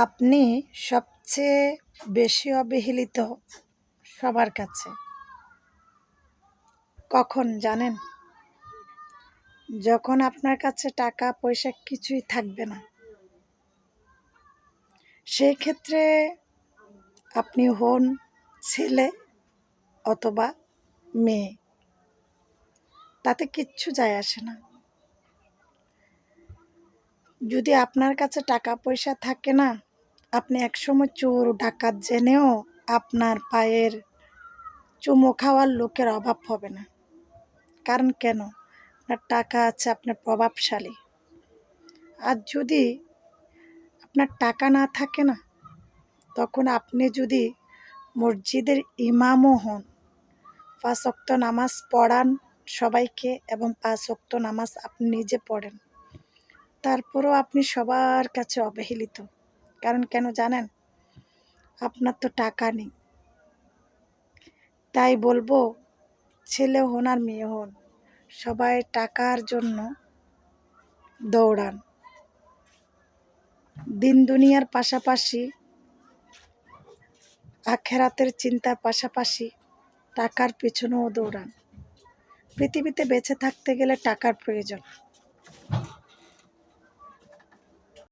আপনি সবচেয়ে বেশি অবহেলিত সবার কাছে। কখন জানেন? যখন আপনার কাছে টাকা পয়সা কিছুই থাকবে না। সেই ক্ষেত্রে আপনি হন ছেলে অথবা মেয়ে, তাতে কিচ্ছু যায় আসে না। যদি আপনার কাছে টাকা পয়সা থাকে না, আপনি একসময় চোর ডাকাত জেনেও আপনার পায়ের চুমো খাওয়ার লোকের অভাব হবে না। কারণ কেন? আপনার টাকা আছে, আপনার প্রভাবশালী। আর যদি আপনার টাকা না থাকে না, তখন আপনি যদি মসজিদের ইমামও হন, 5 ওয়াক্ত নামাজ পড়ান সবাইকে এবং 5 ওয়াক্ত নামাজ আপনি নিজে পড়েন, তারপরও আপনি সবার কাছে অবহেলিত। কারণ কেন জানেন? আপনার তো টাকা নেই। তাই বলবো, ছেলে হন আর মেয়ে হন, সবাই টাকার জন্য দৌড়ান। দিন দুনিয়ার পাশাপাশি আখেরাতের চিন্তার পাশাপাশি টাকার পেছনেও দৌড়ান। পৃথিবীতে বেঁচে থাকতে গেলে টাকার প্রয়োজন।